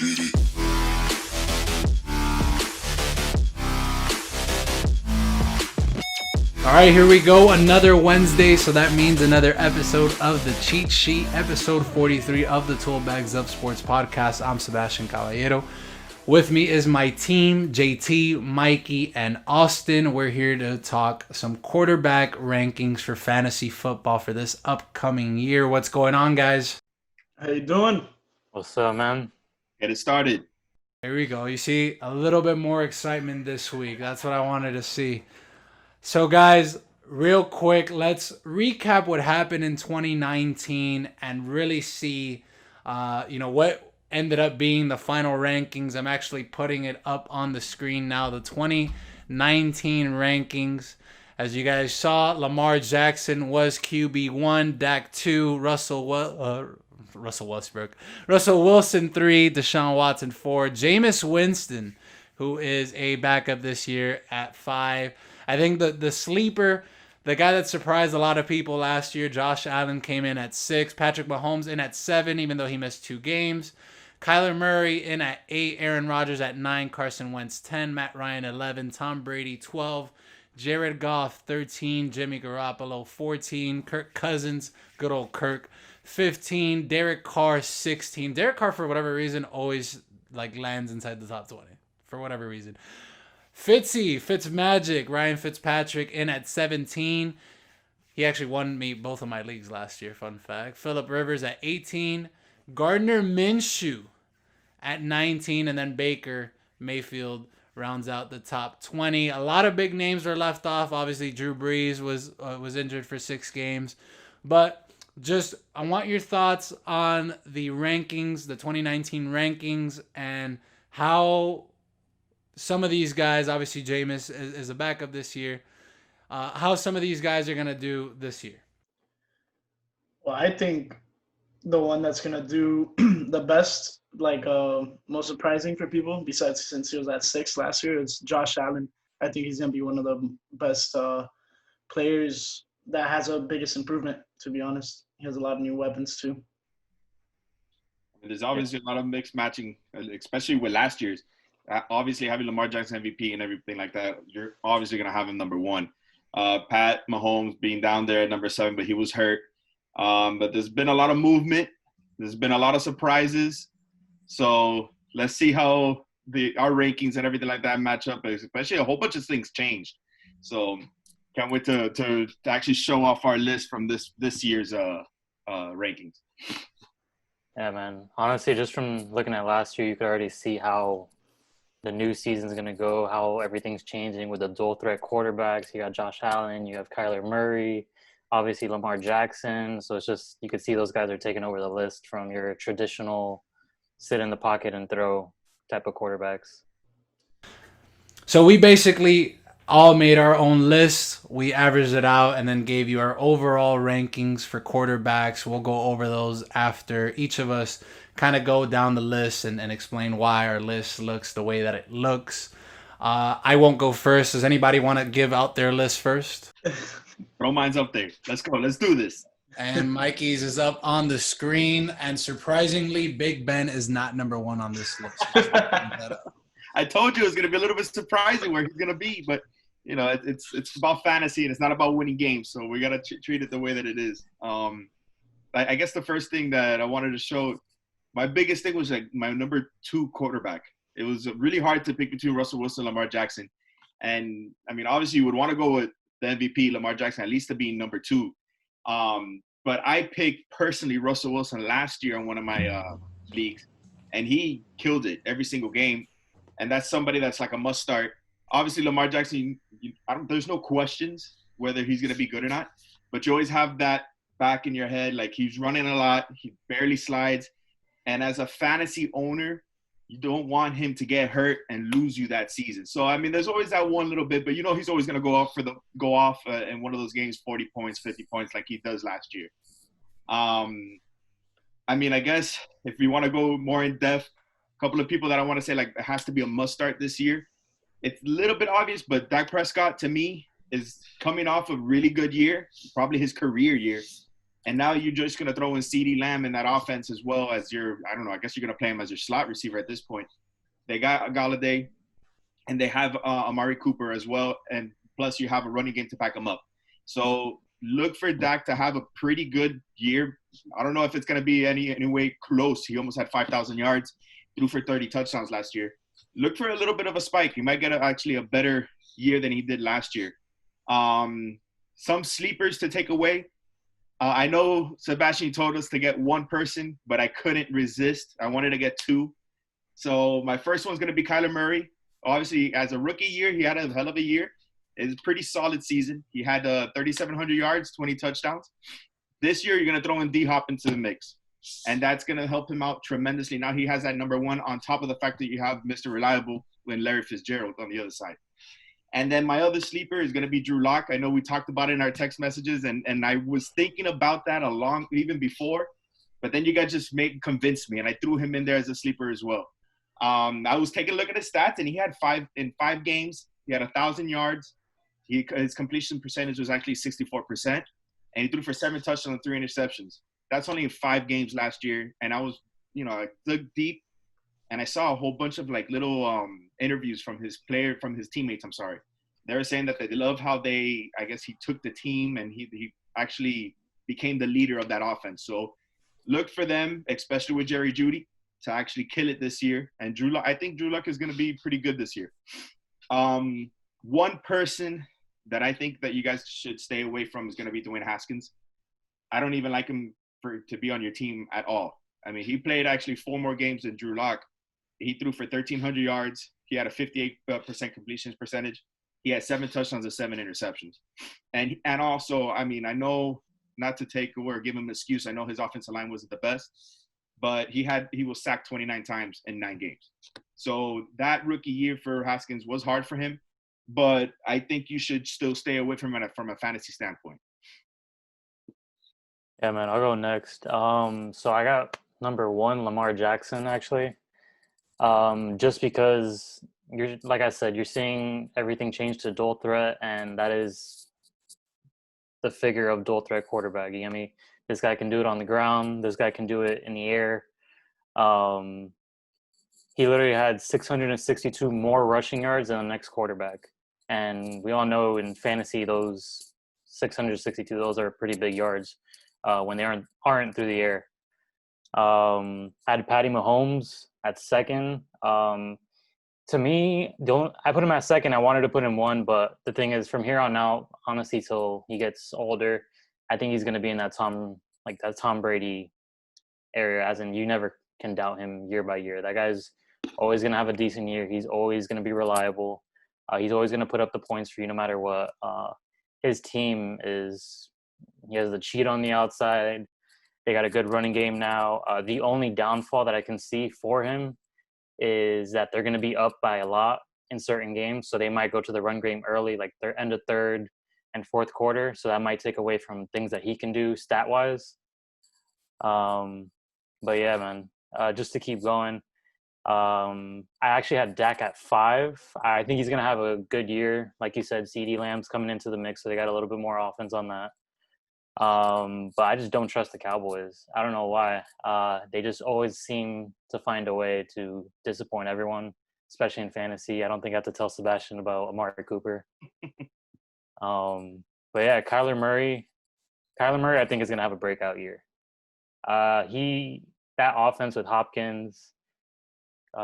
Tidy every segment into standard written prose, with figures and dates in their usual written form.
All right, here we go. Another Wednesday, so that means another episode of the Cheat Sheet, episode 43 of the Tool Bags Up Sports Podcast. I'm Sebastian Caballero. With me is my team, JT, Mikey, and Austin. We're here to talk some quarterback rankings for fantasy football for this upcoming year. What's going on, guys? How you doing? What's up, man? Get it started. There we go. You see, a little bit more excitement this week. That's what I wanted to see. So, guys, real quick, let's recap what happened in 2019 and really see, what ended up being the final rankings. I'm actually putting it up on the screen now, the 2019 rankings. As you guys saw, Lamar Jackson was QB1, Dak 2, Russell Wilson 3, Deshaun Watson 4, Jameis Winston, who is a backup this year, at 5. I think the sleeper, the guy that surprised a lot of people last year, Josh Allen, came in at 6. Patrick Mahomes in at 7, even though he missed 2 games. Kyler Murray in at 8. Aaron Rodgers at 9. Carson Wentz 10. Matt Ryan 11. Tom Brady 12. Jared Goff 13. Jimmy Garoppolo 14. Kirk Cousins, good old Kirk, 15. Derek Carr 16. Derek Carr, for whatever reason, always lands inside the top 20 for whatever reason. Fitzmagic, Ryan Fitzpatrick in at 17. He actually won me both of my leagues last year, fun fact. Phillip Rivers at 18. Gardner Minshew at 19. And then Baker Mayfield rounds out the top 20. A lot of big names were left off. Obviously, Drew Brees was injured for 6 games. But I want your thoughts on the rankings, the 2019 rankings, and how some of these guys, obviously Jameis is a backup this year, how some of these guys are going to do this year. Well, I think the one that's going to do the best, most surprising for people, besides since he was at 6 last year, is Josh Allen. I think he's going to be one of the best players that has a biggest improvement, to be honest. He has a lot of new weapons, too. There's obviously a lot of mixed matching, especially with last year's. Obviously, having Lamar Jackson MVP and everything like that, you're obviously going to have him number 1. Pat Mahomes being down there at number 7, but he was hurt. But there's been a lot of movement. There's been a lot of surprises. So let's see how our rankings and everything like that match up, especially a whole bunch of things changed. So can't wait to actually show off our list from this year's rankings. Yeah, man. Honestly, just from looking at last year, you could already see how the new season's going to go, how everything's changing with the dual threat quarterbacks. You got Josh Allen, you have Kyler Murray, obviously Lamar Jackson. So it's just, you could see those guys are taking over the list from your traditional sit in the pocket and throw type of quarterbacks. So we basically all made our own list. We averaged it out and then gave you our overall rankings for quarterbacks. We'll go over those after each of us kind of go down the list and explain why our list looks the way that it looks. I won't go first. Does anybody want to give out their list first? Throw mine's up there. Let's go. Let's do this. And Mikey's is up on the screen. And surprisingly, Big Ben is not number 1 on this list. I told you it was going to be a little bit surprising where he's going to be, but it's about fantasy and it's not about winning games. So we got to treat it the way that it is. I guess the first thing that I wanted to show, my biggest thing was my number 2 quarterback. It was really hard to pick between Russell Wilson and Lamar Jackson. And I mean, obviously you would want to go with the MVP, Lamar Jackson, at least to be number 2. But I picked personally Russell Wilson last year in one of my leagues, and he killed it every single game. And that's somebody that's like a must start. Obviously, Lamar Jackson, there's no questions whether he's going to be good or not. But you always have that back in your head, like he's running a lot, he barely slides. And as a fantasy owner, you don't want him to get hurt and lose you that season. So, I mean, there's always that one little bit, but he's always going to go off in one of those games, 40 points, 50 points like he does last year. I mean, I guess if we want to go more in depth, a couple of people that I want to say it has to be a must start this year. It's a little bit obvious, but Dak Prescott to me is coming off a really good year, probably his career year. And now you're just going to throw in CeeDee Lamb in that offense as well as I don't know, I guess you're going to play him as your slot receiver at this point. They got Galladay, and they have Amari Cooper as well. And plus you have a running game to back them up. So look for Dak to have a pretty good year. I don't know if it's going to be any way close. He almost had 5,000 yards, threw for 30 touchdowns last year. Look for a little bit of a spike. He might get actually a better year than he did last year. Some sleepers to take away. I know Sebastian told us to get one person, but I couldn't resist. I wanted to get two. So my first one's going to be Kyler Murray. Obviously, as a rookie year, he had a hell of a year. It's a pretty solid season. He had 3,700 yards, 20 touchdowns. This year, you're going to throw in D-Hop into the mix, and that's going to help him out tremendously. Now he has that number one on top of the fact that you have Mr. Reliable and Larry Fitzgerald on the other side. And then my other sleeper is going to be Drew Lock. I know we talked about it in our text messages, and I was thinking about that even before, but then you guys just convinced me, and I threw him in there as a sleeper as well. I was taking a look at his stats, and he had five games. He had 1,000 yards. His completion percentage was actually 64%, and he threw for 7 touchdowns and 3 interceptions. That's only in 5 games last year, and I I dug deep, and I saw a whole bunch of little interviews from his teammates. I'm sorry, they were saying that they love how I guess he took the team and he actually became the leader of that offense. So look for them, especially with Jerry Jeudy, to actually kill it this year. And I think Drew Luck is going to be pretty good this year. One person that I think that you guys should stay away from is going to be Dwayne Haskins. I don't even like him to be on your team at all. I mean, he played actually 4 more games than Drew Lock. He threw for 1,300 yards. He had a 58% completion percentage. He had 7 touchdowns and 7 interceptions. And also, I mean, I know not to take or give him an excuse. I know his offensive line wasn't the best, but he was sacked 29 times in 9 games. So that rookie year for Haskins was hard for him, but I think you should still stay away from it from a fantasy standpoint. Yeah, man, I'll go next. So I got number 1, Lamar Jackson, actually. Just because like I said, you're seeing everything change to dual threat, and that is the figure of dual threat quarterback. I mean, this guy can do it on the ground. This guy can do it in the air. He literally had 662 more rushing yards than the next quarterback. And we all know in fantasy, those 662, those are pretty big yards when they aren't through the air. I had Patty Mahomes at second. To me, I put him at second. I wanted to put him 1, but the thing is, from here on out, honestly, till he gets older, I think he's going to be in that Tom Brady area, as in you never can doubt him year by year. That guy's always going to have a decent year. He's always going to be reliable. He's always going to put up the points for you no matter what. His team he has the cheat on the outside. They got a good running game now. The only downfall that I can see for him is that they're going to be up by a lot in certain games. So they might go to the run game early, like their end of third and fourth quarter. So that might take away from things that he can do stat-wise. But yeah, man, just to keep going. I actually had Dak at 5. I think he's going to have a good year. Like you said, CeeDee Lamb's coming into the mix, so they got a little bit more offense on that. But I just don't trust the Cowboys. I don't know why. They just always seem to find a way to disappoint everyone, especially in fantasy. I don't think I have to tell Sebastian about Amari Cooper. But yeah, Kyler Murray, I think is going to have a breakout year. That offense with Hopkins,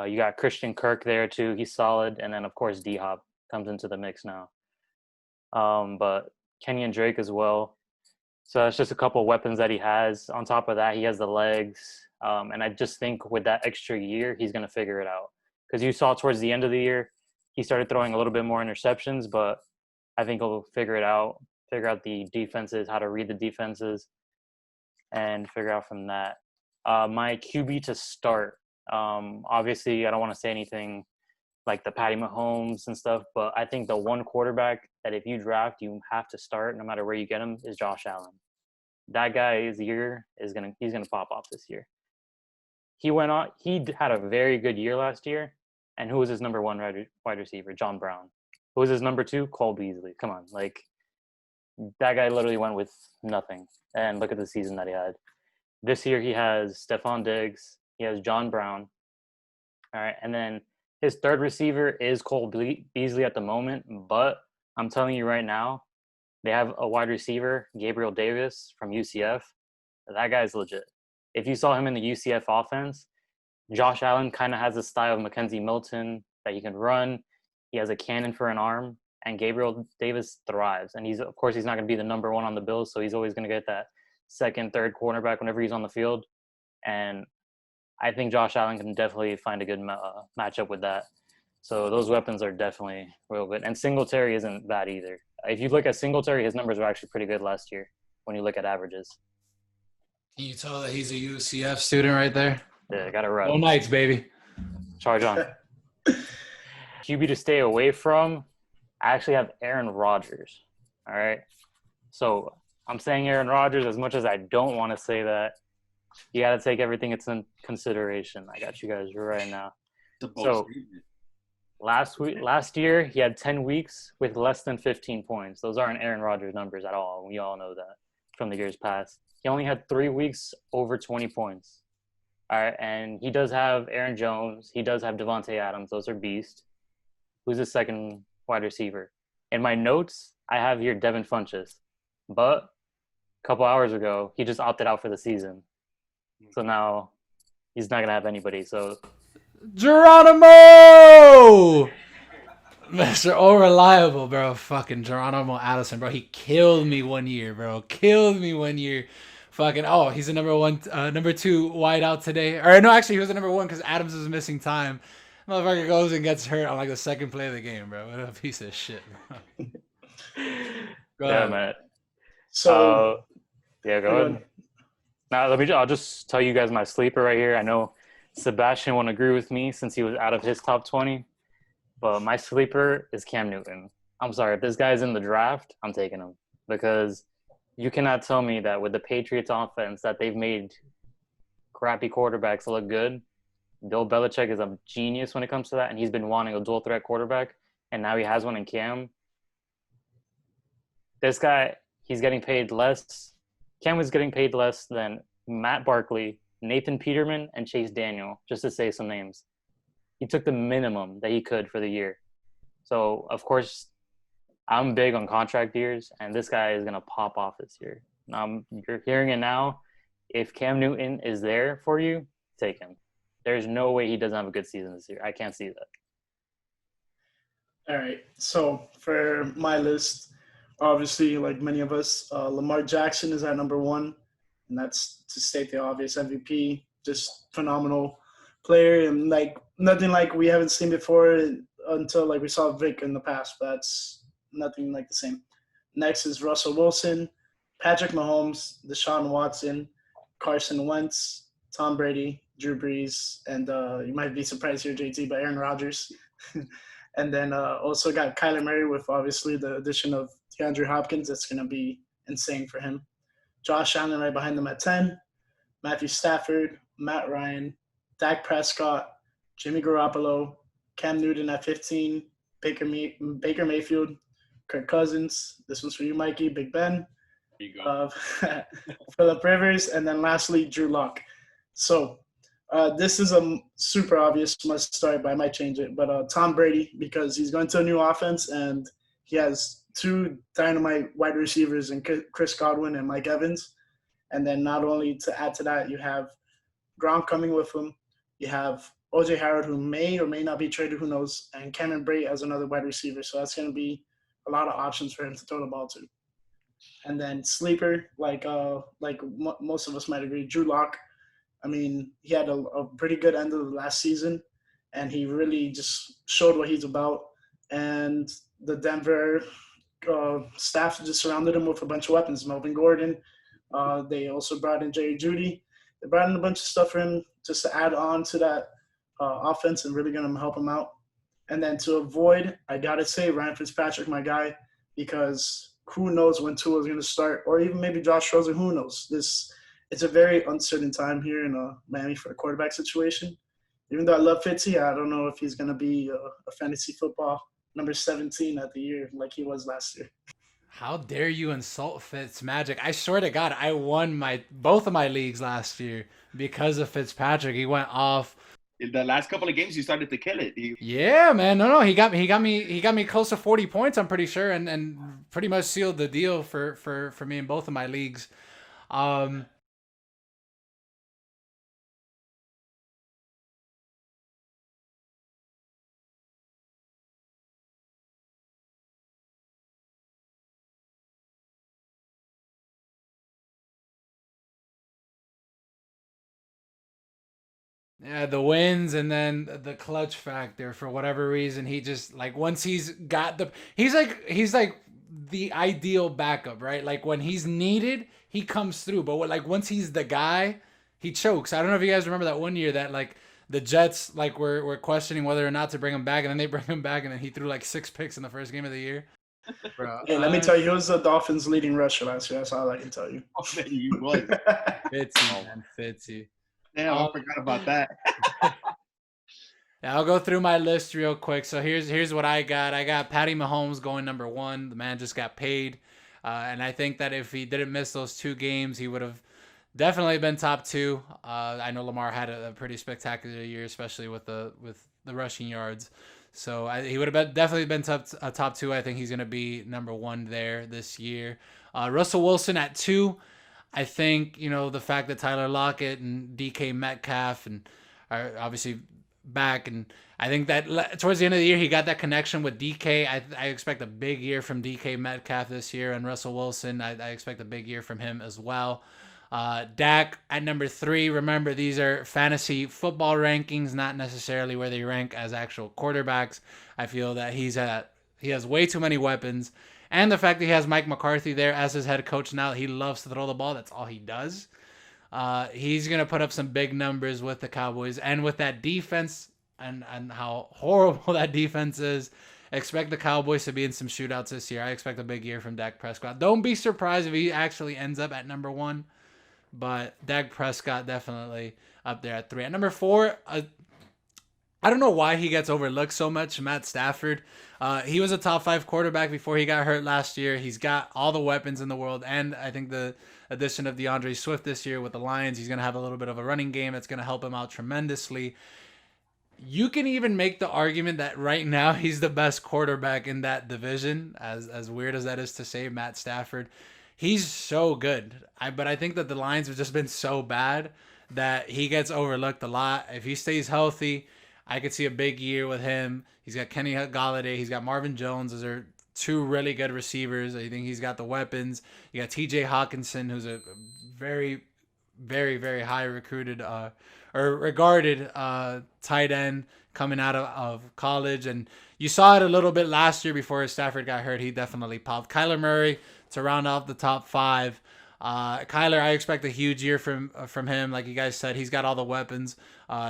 you got Christian Kirk there too. He's solid. And then of course, D-Hop comes into the mix now. But Kenyon Drake as well. So that's just a couple of weapons that he has. On top of that, he has the legs. And I just think with that extra year, he's going to figure it out. Because you saw towards the end of the year, he started throwing a little bit more interceptions, but I think he'll figure it out, figure out the defenses, how to read the defenses, and figure out from that. My QB to start, obviously, I don't want to say anything like the Patty Mahomes and stuff, but I think the one quarterback that if you draft, you have to start no matter where you get him is Josh Allen. That guy's year he's gonna pop off this year. He had a very good year last year, and who was his number 1 wide receiver? John Brown. Who was his number 2? Cole Beasley. Come on, that guy literally went with nothing. And look at the season that he had. This year he has Stephon Diggs, he has John Brown. All right, and then his third receiver is Cole Beasley at the moment, but I'm telling you right now, they have a wide receiver, Gabriel Davis from UCF. That guy's legit. If you saw him in the UCF offense, Josh Allen kind of has the style of Mackenzie Milton that he can run. He has a cannon for an arm, and Gabriel Davis thrives. And he's, of course, he's not going to be the number one on the Bills, so he's always going to get that second, third cornerback whenever he's on the field. And I think Josh Allen can definitely find a good matchup with that. So those weapons are definitely real good. And Singletary isn't bad either. If you look at Singletary, his numbers were actually pretty good last year when you look at averages. Can you tell that he's a UCF student right there? Yeah, got it right. Go Knights, baby. Charge on. QB to stay away from, I actually have Aaron Rodgers. All right. So I'm saying Aaron Rodgers as much as I don't want to say that. You got to take everything it's in consideration. I got you guys right now. So last year, he had 10 weeks with less than 15 points. Those aren't Aaron Rodgers numbers at all. We all know that from the years past. He only had 3 weeks over 20 points. All right, and he does have Aaron Jones. He does have Devontae Adams. Those are beasts. Who's the second wide receiver? In my notes, I have here Devin Funchess. But a couple hours ago, he just opted out for the season. So now he's not going to have anybody. So Geronimo! Mr. Unreliable, bro. Fucking Geronimo Allison, bro. He killed me one year, bro. Killed me one year. Fucking, he's the number 2 wideout today. Or no, actually, he was the number 1 because Adams was missing time. Motherfucker goes and gets hurt on like the second play of the game, bro. What a piece of shit, bro. Go ahead, man. So, go ahead. Now, I'll just tell you guys my sleeper right here. I know Sebastian won't agree with me since he was out of his top 20, but my sleeper is Cam Newton. I'm sorry, if this guy's in the draft, I'm taking him because you cannot tell me that with the Patriots offense that they've made crappy quarterbacks look good. Bill Belichick is a genius when it comes to that, and he's been wanting a dual threat quarterback, and now he has one in Cam. This guy, he's getting paid less. Cam was getting paid less than Matt Barkley, Nathan Peterman, and Chase Daniel, just to say some names. He took the minimum that he could for the year. So, of course, I'm big on contract years, and this guy is going to pop off this year. You're hearing it now. If Cam Newton is there for you, take him. There's no way he doesn't have a good season this year. I can't see that. All right. So for my list, obviously, like many of us, Lamar Jackson is at number 1, and that's to state the obvious MVP. Just phenomenal player, and like nothing like we haven't seen before until like we saw Vic in the past. But that's nothing like the same. Next is Russell Wilson, Patrick Mahomes, Deshaun Watson, Carson Wentz, Tom Brady, Drew Brees, and you might be surprised here, JT, but Aaron Rodgers. And then also got Kyler Murray with obviously the addition of DeAndre Hopkins. That's going to be insane for him. Josh Allen right behind them at 10. Matthew Stafford, Matt Ryan, Dak Prescott, Jimmy Garoppolo, Cam Newton at 15, Baker Mayfield, Kirk Cousins. This one's for you, Mikey. Big Ben. There you go. Phillip Rivers, and then lastly, Drew Lock. So this is a super obvious must start, but I might change it. But Tom Brady, because he's going to a new offense, and he has 2 dynamite wide receivers in Chris Godwin and Mike Evans. And then not only to add to that, you have Gronk coming with him. You have O.J. Howard, who may or may not be traded, who knows, and Cameron Brate as another wide receiver. So that's going to be a lot of options for him to throw the ball to. And then sleeper, most of us might agree, Drew Lock. I mean, he had a pretty good end of the last season, and he really just showed what he's about. And the Denver staff just surrounded him with a bunch of weapons. Melvin Gordon. They also brought in Jerry Jeudy. They brought in a bunch of stuff for him just to add on to that offense and really going to help him out. And then to avoid, I got to say, Ryan Fitzpatrick, my guy, because who knows when Tua is going to start, or even maybe Josh Rosen, who knows. It's a very uncertain time here in Miami for the quarterback situation. Even though I love Fitzy, I don't know if he's going to be a fantasy football number 17 at the year like he was last year. How dare you insult Fitzmagic? I swear to God, I won both of my leagues last year because of Fitzpatrick. He went off. In the last couple of games, you started to kill it. Yeah, man. No, he got me close to 40 points, I'm pretty sure, and pretty much sealed the deal for me in both of my leagues. Um Yeah, the wins and then the clutch factor for whatever reason he just like once he's got the he's like the ideal backup, right? Like when he's needed, he comes through, but like once he's the guy, he chokes. I don't know if you guys remember that one year that like the Jets like were questioning whether or not to bring him back, and then they bring him back, and then he threw like 6 picks in the first game of the year. Bro, Hey, let me tell you, he was the Dolphins' leading rusher last year. That's all I can tell you. Oh, man, you was. Fitzy, man, Fitzy. Damn, I forgot about that. Yeah, I'll go through my list real quick. So here's what I got. I got Patty Mahomes going number one. The man just got paid, and I think that if he didn't miss those 2 games, he would have definitely been top two. I know Lamar had a pretty spectacular year, especially with the rushing yards. So he would have definitely been top two. I think he's going to be number one there this year. Russell Wilson at 2. I think the fact that Tyler Lockett and DK Metcalf and are obviously back, and I think that towards the end of the year he got that connection with DK. I expect a big year from DK Metcalf this year, and Russell Wilson. I expect a big year from him as well. Dak at number 3. Remember, these are fantasy football rankings, not necessarily where they rank as actual quarterbacks. I feel that he has way too many weapons. And the fact that he has Mike McCarthy there as his head coach now, he loves to throw the ball. That's all he does. He's going to put up some big numbers with the Cowboys. And with that defense and how horrible that defense is, expect the Cowboys to be in some shootouts this year. I expect a big year from Dak Prescott. Don't be surprised if he actually ends up at number 1. But Dak Prescott definitely up there at 3. At number 4, I don't know why he gets overlooked so much. Matt Stafford. He was a top 5 quarterback before he got hurt last year. He's got all the weapons in the world. And I think the addition of DeAndre Swift this year with the Lions, he's going to have a little bit of a running game that's going to help him out tremendously. You can even make the argument that right now he's the best quarterback in that division, as weird as that is to say, Matt Stafford. He's so good. But I think that the Lions have just been so bad that he gets overlooked a lot. If he stays healthy, I could see a big year with him. He's got Kenny Golladay. He's got Marvin Jones. Those are 2 really good receivers. I think he's got the weapons. You got TJ Hawkinson, who's a very, very, very high recruited or regarded tight end coming out of college. And you saw it a little bit last year before Stafford got hurt. He definitely popped. Kyler Murray to round off the top 5. Kyler, I expect a huge year from him. Like you guys said, he's got all the weapons.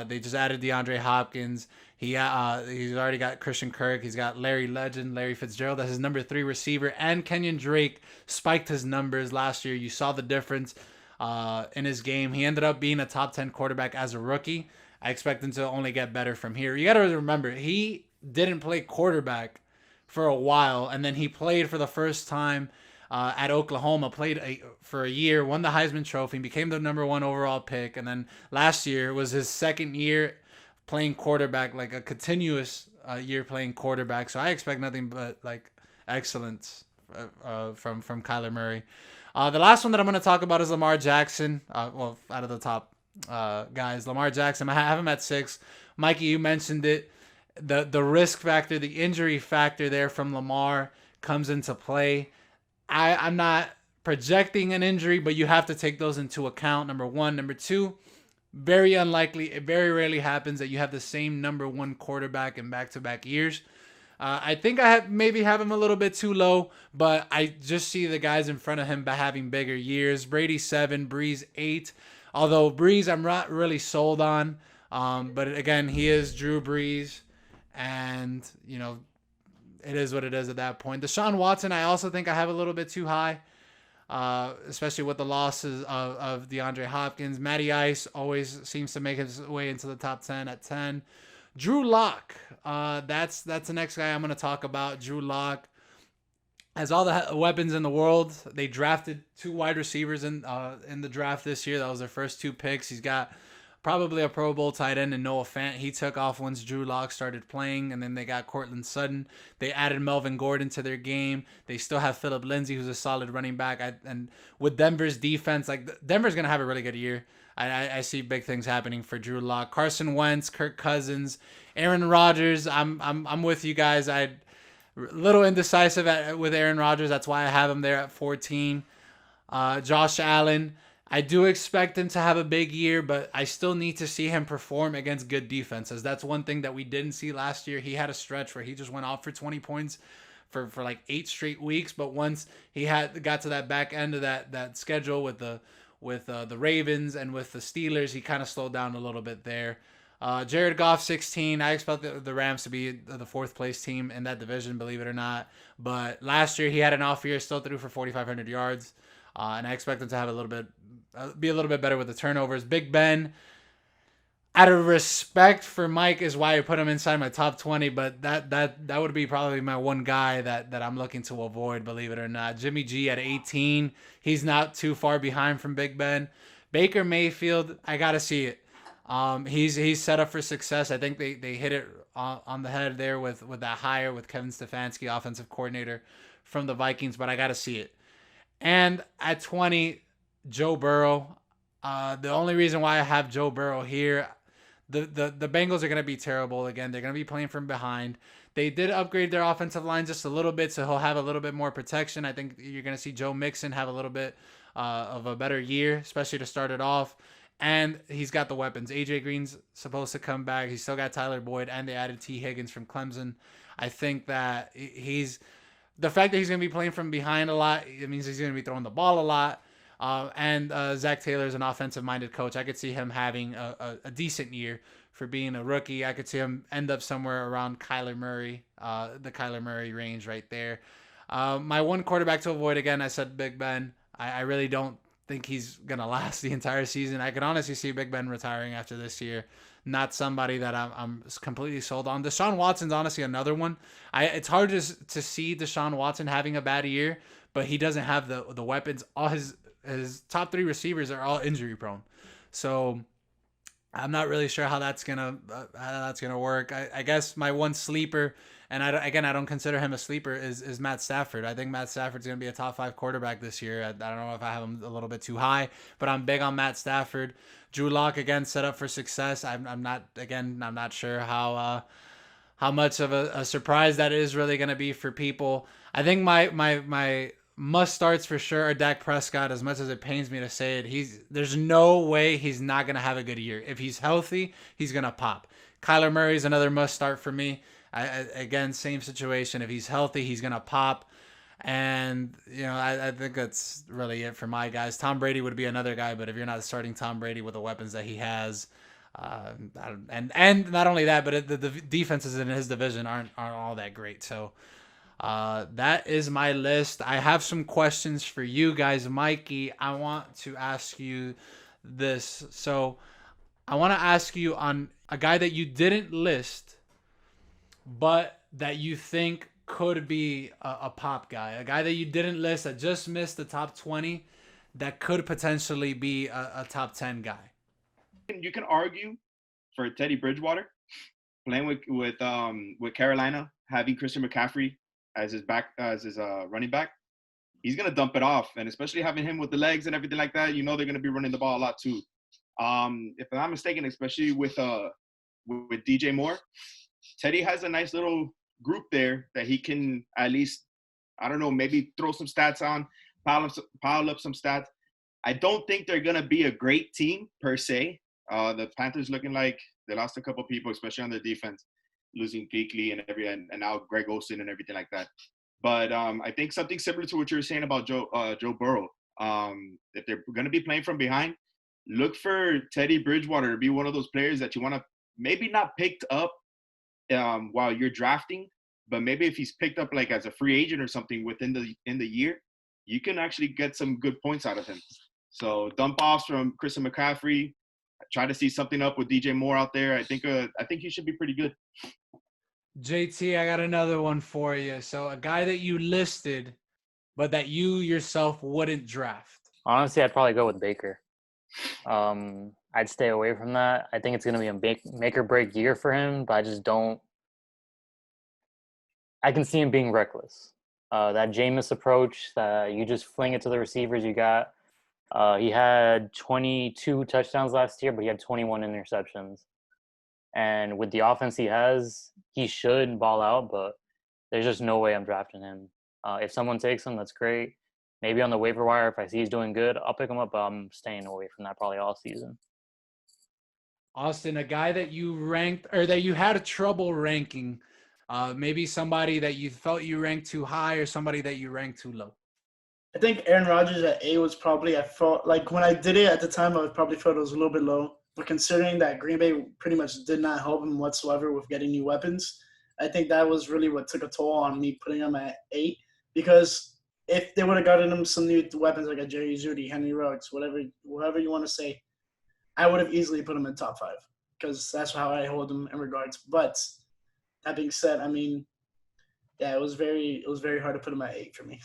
They just added DeAndre Hopkins. He's already got Christian Kirk. He's got Larry Fitzgerald as his number 3 receiver, and Kenyon Drake spiked his numbers last year. You saw the difference in his game. He ended up being a top 10 quarterback as a rookie. I expect him to only get better from here. You got to remember, he didn't play quarterback for a while, and then he played for the first time at Oklahoma, played for a year, won the Heisman Trophy, became the number 1 overall pick, and then last year was his second year playing quarterback, like a continuous year playing quarterback. So I expect nothing but like excellence from Kyler Murray. The last one that I'm going to talk about is Lamar Jackson. Well, out of the top guys, Lamar Jackson, I have him at 6. Mikey, you mentioned it. The risk factor, the injury factor there from Lamar comes into play. I'm not projecting an injury, but you have to take those into account. Number 1. Number 2, very unlikely. It very rarely happens that you have the same number 1 quarterback in back-to-back years. I think I maybe have him a little bit too low, but I just see the guys in front of him having bigger years. Brady 7, Breeze 8. Although Breeze I'm not really sold on. But again, he is Drew Brees, and it is what it is at that point. Deshaun Watson, I also think I have a little bit too high, especially with the losses of DeAndre Hopkins. Matty Ice always seems to make his way into the top 10 at 10. Drew Lock, that's the next guy I'm going to talk about. Drew Lock. has all the weapons in the world. They drafted 2 wide receivers in the draft this year. That was their first 2 picks. He's got probably a Pro Bowl tight end in Noah Fant. He took off once Drew Lock started playing, and then they got Cortland Sutton. They added Melvin Gordon to their game. They still have Philip Lindsay, who's a solid running back. And with Denver's defense, like Denver's gonna have a really good year. I see big things happening for Drew Lock, Carson Wentz, Kirk Cousins, Aaron Rodgers. I'm with you guys. I little indecisive with Aaron Rodgers. That's why I have him there at 14. Josh Allen. I do expect him to have a big year, but I still need to see him perform against good defenses. That's one thing that we didn't see last year. He had a stretch where he just went off for 20 points for like 8 straight weeks. But once he got to that back end of that schedule with the Ravens and with the Steelers, he kind of slowed down a little bit there. Jared Goff, 16. I expect the Rams to be the 4th place team in that division, believe it or not. But last year he had an off year, still threw for 4,500 yards. And I expect him to have be a little bit better with the turnovers. Big Ben, out of respect for Mike, is why I put him inside my top 20. But that would be probably my one guy that I'm looking to avoid, believe it or not. Jimmy G at 18. He's not too far behind from Big Ben. Baker Mayfield, I gotta see it. He's set up for success. I think they hit it on the head there with that hire with Kevin Stefanski, offensive coordinator from the Vikings. But I gotta see it. And at 20, Joe Burrow. The only reason why I have Joe Burrow here, the Bengals are going to be terrible again. They're going to be playing from behind. They did upgrade their offensive line just a little bit, so he'll have a little bit more protection. I think you're going to see Joe Mixon have a little bit of a better year, especially to start it off. And he's got the weapons. AJ Green's supposed to come back. He's still got Tyler Boyd, and they added T. Higgins from Clemson. I think that the fact that he's going to be playing from behind a lot, it means he's going to be throwing the ball a lot. And Zach Taylor's an offensive-minded coach. I could see him having a decent year for being a rookie. I could see him end up somewhere around Kyler Murray, the Kyler Murray range right there. My one quarterback to avoid, again, I said Big Ben. I really don't think he's going to last the entire season. I could honestly see Big Ben retiring after this year. Not somebody that I'm completely sold on. Deshaun Watson's honestly another one. It's hard to see Deshaun Watson having a bad year, but he doesn't have the weapons. All his top 3 receivers are all injury prone, so I'm not really sure how that's gonna work. I guess my one sleeper, and I don't consider him a sleeper, is Matt Stafford. I think Matt Stafford's gonna be a top 5 quarterback this year. I don't know if I have him a little bit too high, but I'm big on Matt Stafford. Drew Lock, again, set up for success. I'm not sure how much of a surprise that is really going to be for people. I think my must starts for sure are Dak Prescott. As much as it pains me to say it, there's no way he's not going to have a good year. If he's healthy, he's going to pop. Kyler Murray's another must start for me. Again, same situation. If he's healthy, he's going to pop. And, I think that's really it for my guys. Tom Brady would be another guy, but if you're not starting Tom Brady with the weapons that he has, and not only that, but the defenses in his division aren't all that great. So that is my list. I have some questions for you guys. Mikey, I want to ask you this. So I want to ask you on a guy that you didn't list, but that you think could be a pop guy, a guy that you didn't list that just missed the top 20 that could potentially be a top 10 guy. You can argue for Teddy Bridgewater playing with Carolina, having Christian McCaffrey as his running back. He's gonna dump it off, and especially having him with the legs and everything like that, they're gonna be running the ball a lot too. If I'm not mistaken, especially with DJ Moore, Teddy has a nice little group there that he can at least, I don't know, maybe throw some stats on, pile up some stats. I don't think they're going to be a great team per se. The Panthers looking like they lost a couple people, especially on their defense, losing Kuechly and now Greg Olsen and everything like that. But I think something similar to what you were saying about Joe Burrow. If they're going to be playing from behind, look for Teddy Bridgewater to be one of those players that you want to maybe not picked up while you're drafting, but maybe if he's picked up like as a free agent or something within the year, you can actually get some good points out of him. So dump offs from Christian McCaffrey, try to see something up with DJ Moore out there. I think he should be pretty good. JT, I got another one for you. So a guy that you listed, but that you yourself wouldn't draft? Honestly, I'd probably go with Baker. I'd stay away from that. I think it's going to be a make or break year for him, but I just don't. I can see him being reckless. That Jameis approach, that you just fling it to the receivers you got. He had 22 touchdowns last year, but he had 21 interceptions. And with the offense he has, he should ball out, but there's just no way I'm drafting him. If someone takes him, that's great. Maybe on the waiver wire, if I see he's doing good, I'll pick him up, but I'm staying away from that probably all season. Austin, a guy that you ranked or that you had trouble ranking, maybe somebody that you felt you ranked too high or somebody that you ranked too low. I think Aaron Rodgers at A was probably, I felt like when I did it at the time, I probably felt it was a little bit low. But considering that Green Bay pretty much did not help him whatsoever with getting new weapons, I think that was really what took a toll on me putting him at 8. Because if they would have gotten him some new weapons like a Jerry Jeudy, Henry Ruggs, whatever you want to say, I would have easily put him in top 5 because that's how I hold him in regards. But that being said, I mean, yeah, it was very hard to put him at 8 for me.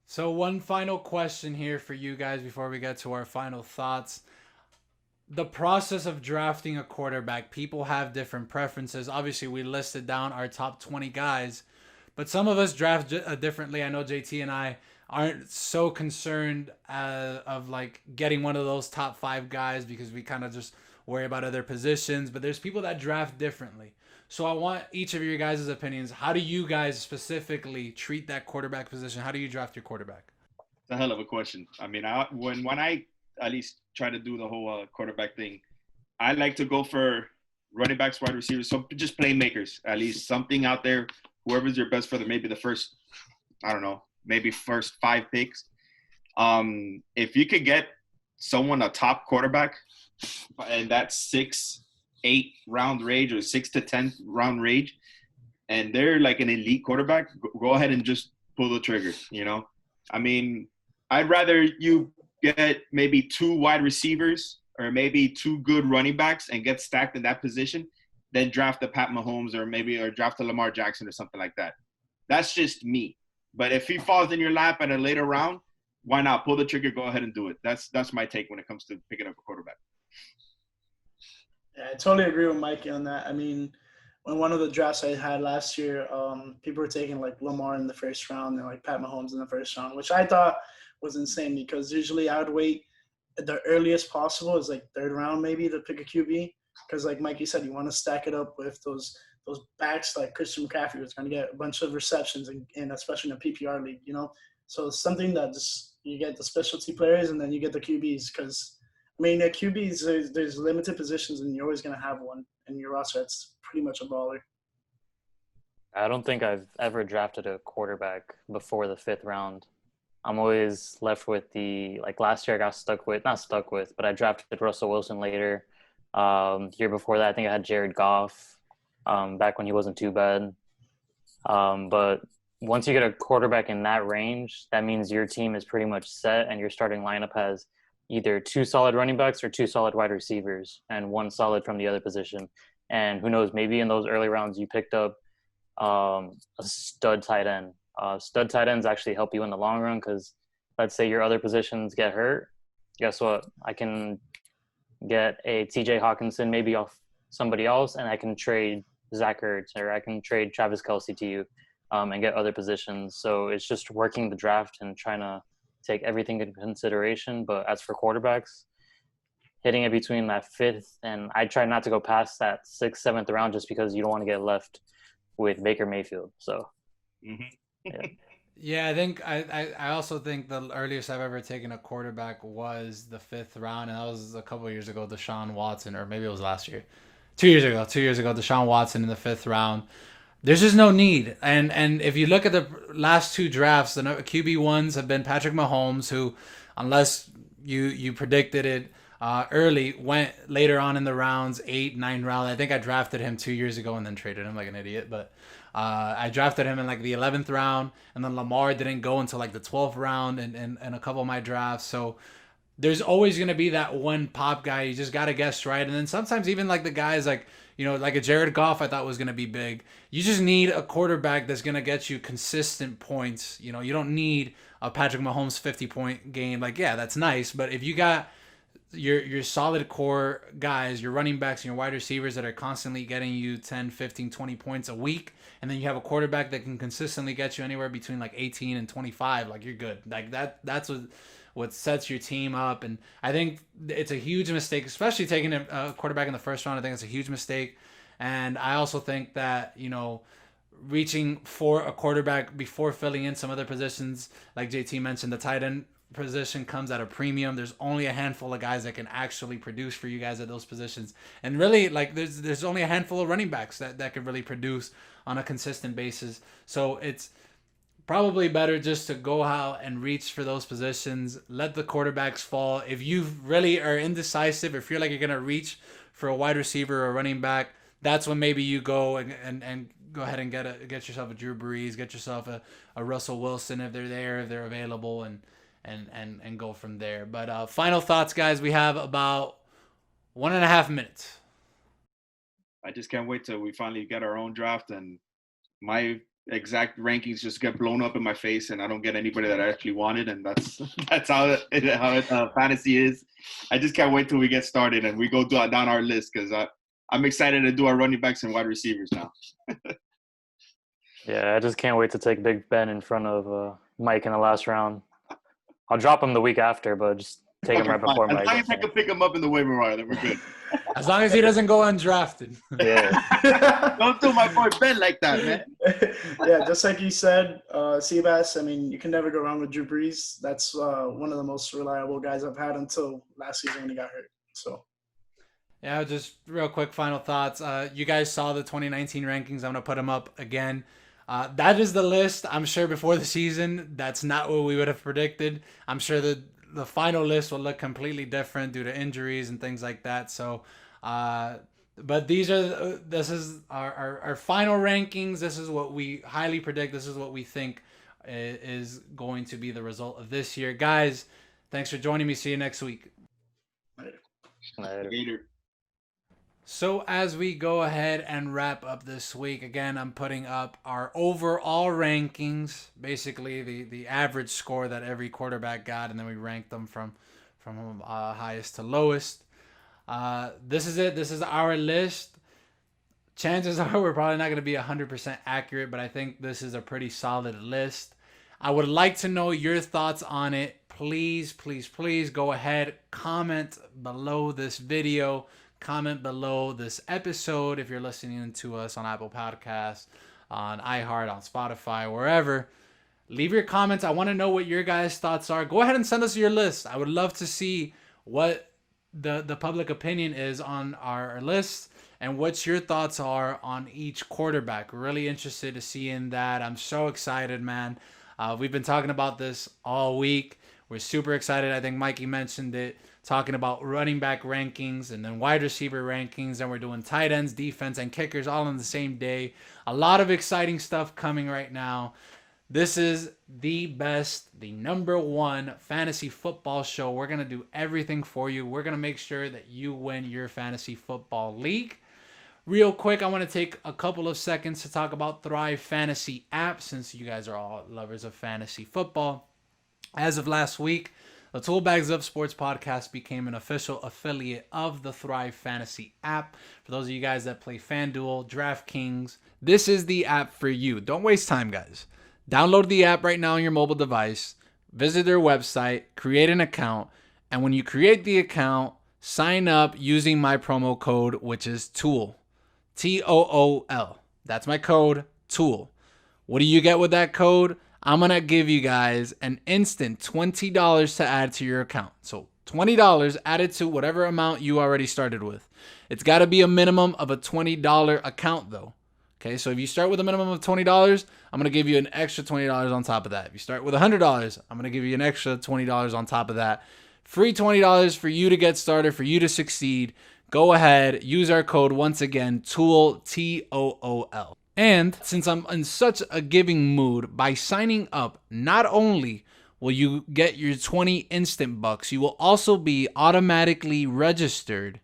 So one final question here for you guys before we get to our final thoughts. The process of drafting a quarterback, people have different preferences. Obviously, we listed down our top 20 guys, but some of us draft differently. I know JT and I aren't so concerned of like getting one of those top 5 guys because we kind of just worry about other positions, but there's people that draft differently. So I want each of your guys' opinions. How do you guys specifically treat that quarterback position? How do you draft your quarterback? It's a hell of a question. I mean, when I at least try to do the whole quarterback thing, I like to go for running backs, wide receivers, so just playmakers, at least something out there, whoever's your best for maybe the first, I don't know, maybe first 5 picks. If you could get someone a top quarterback and that's 6-8 round range or 6 to 10 round range, and they're like an elite quarterback, go ahead and just pull the trigger. You know, I mean, I'd rather you get maybe 2 wide receivers or maybe 2 good running backs and get stacked in that position than draft a Pat Mahomes or draft a Lamar Jackson or something like that. That's just me. But if he falls in your lap at a later round, why not pull the trigger? Go ahead and do it. That's my take when it comes to picking up a quarterback. Yeah, I totally agree with Mikey on that. I mean, when one of the drafts I had last year, people were taking like Lamar in the first round and like Pat Mahomes in the first round, which I thought was insane because usually I would wait the earliest possible is like 3rd round maybe to pick a QB because like Mikey said, you want to stack it up with those backs like Christian McCaffrey was going to get a bunch of receptions and especially in a PPR league, you know. So it's something that just you get the specialty players and then you get the QBs because I mean, the QBs, there's limited positions, and you're always going to have one in your roster. It's pretty much a baller. I don't think I've ever drafted a quarterback before the 5th round. I'm always left with like last year I got not stuck with, but I drafted Russell Wilson later. Year before that, I think I had Jared Goff back when he wasn't too bad. But once you get a quarterback in that range, that means your team is pretty much set and your starting lineup has either 2 solid running backs or 2 solid wide receivers and 1 solid from the other position. And who knows, maybe in those early rounds you picked up a stud tight end. Stud tight ends actually help you in the long run because let's say your other positions get hurt. Guess what? I can get a TJ Hawkinson maybe off somebody else and I can trade Zach Ertz or I can trade Travis Kelce to you and get other positions. So it's just working the draft and trying to take everything into consideration. But as for quarterbacks, hitting it between that 5th and I try not to go past that 6th, 7th round just because you don't want to get left with Baker Mayfield. So, Yeah, I think I also think the earliest I've ever taken a quarterback was the 5th round, and that was a couple of years ago, Deshaun Watson, or maybe it was last year. 2 years ago, Deshaun Watson in the 5th round. There's just no need. And if you look at the last 2 drafts, the QB1s have been Patrick Mahomes, who, unless you predicted it early, went later on in the rounds, 8, 9 round. I think I drafted him 2 years ago and then traded him like an idiot. But I drafted him in like the 11th round, and then Lamar didn't go until like the 12th round in a couple of my drafts. So there's always going to be that one pop guy. You just got to guess right. And then sometimes even like the guys like, like a Jared Goff I thought was going to be big. You just need a quarterback that's going to get you consistent points. You don't need a Patrick Mahomes 50-point game. Like, yeah, that's nice. But if you got your solid core guys, your running backs and your wide receivers that are constantly getting you 10, 15, 20 points a week, and then you have a quarterback that can consistently get you anywhere between like 18 and 25, like you're good. Like that's what sets your team up. And I think it's a huge mistake, especially taking a quarterback in the first round. I think it's a huge mistake. And I also think that, reaching for a quarterback before filling in some other positions, like JT mentioned, the tight end position comes at a premium. There's only a handful of guys that can actually produce for you guys at those positions. And really, like, there's only a handful of running backs that can really produce on a consistent basis. So it's probably better just to go out and reach for those positions. Let the quarterbacks fall. If you really are indecisive, if you're like you're gonna reach for a wide receiver or a running back, that's when maybe you go and go ahead and get yourself a Drew Brees, get yourself a Russell Wilson if they're available, and go from there. But final thoughts, guys. We have about 1.5 minutes. I just can't wait till we finally get our own draft and my exact rankings just get blown up in my face and I don't get anybody that I actually wanted, and that's how fantasy is. I just can't wait till we get started and we go down our list, because I'm excited to do our running backs and wide receivers now. Yeah, I just can't wait to take Big Ben in front of Mike in the last round. I'll drop him the week after, but just take him right before Mike. As long as I can pick him up in the waiver wire, then we're good. As long as he doesn't go undrafted. Yeah. Don't do my boy Ben like that, man. Yeah, just like you said, Seabass, I mean, you can never go wrong with Drew Brees. That's one of the most reliable guys I've had until last season when he got hurt. So. Yeah, just real quick final thoughts. You guys saw the 2019 rankings. I'm going to put them up again. That is the list. I'm sure before the season, that's not what we would have predicted. I'm sure the final list will look completely different due to injuries and things like that. So, but this is our final rankings. This is what we highly predict. This is what we think is going to be the result of this year. Guys, thanks for joining me. See you next week. Later. So as we go ahead and wrap up this week, again, I'm putting up our overall rankings, basically the average score that every quarterback got, and then we ranked them from highest to lowest. This is it. This is our list. Chances are we're probably not going to be 100% accurate, but I think this is a pretty solid list. I would like to know your thoughts on it. Please, please, please go ahead, comment below this video. Comment below this episode if you're listening to us on Apple Podcasts, on iHeart, on Spotify, wherever. Leave your comments. I want to know what your guys' thoughts are. Go ahead and send us your list. I would love to see what the public opinion is on our list and what your thoughts are on each quarterback. Really interested to see in that. I'm so excited, man. We've been talking about this all week. We're super excited. I think Mikey mentioned it. Talking about running back rankings and then wide receiver rankings, and we're doing tight ends, defense, and kickers all on the same day. A lot of exciting stuff coming right now. This is the best, the #1 fantasy football show. We're going to do everything for you. We're going to make sure that you win your fantasy football league. Real quick, I want to take a couple of seconds to talk about Thrive Fantasy app, since you guys are all lovers of fantasy football. As of last week, the Tool Bags Up Sports podcast became an official affiliate of the Thrive Fantasy app. For those of you guys that play FanDuel, DraftKings, this is the app for you. Don't waste time, guys. Download the app right now on your mobile device. Visit their website, create an account, and when you create the account, sign up using my promo code, which is TOOL. TOOL. That's my code, TOOL. What do you get with that code? I'm going to give you guys an instant $20 to add to your account. So $20 added to whatever amount you already started with. It's got to be a minimum of a $20 account though. Okay, so if you start with a minimum of $20, I'm going to give you an extra $20 on top of that. If you start with $100, I'm going to give you an extra $20 on top of that. Free $20 for you to get started, for you to succeed. Go ahead, use our code once again, TOOL, TOOL. And since I'm in such a giving mood, by signing up, not only will you get your 20 instant bucks. You will also be automatically registered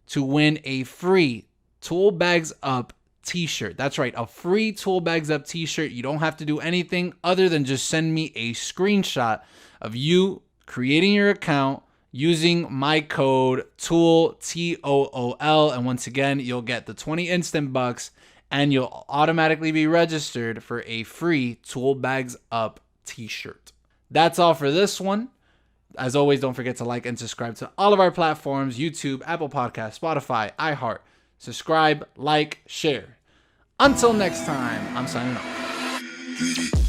to win a free Tool Bags Up t-shirt. That's right, a free Tool Bags Up t-shirt. You don't have to do anything other than just send me a screenshot of you creating your account using my code TOOL, TOOL, and once again, you'll get the 20 instant bucks and you'll automatically be registered for a free Tool Bags Up t-shirt. That's all for this one. As always, don't forget to like and subscribe to all of our platforms: YouTube, Apple Podcasts, Spotify, iHeart. Subscribe, like, share. Until next time, I'm signing off.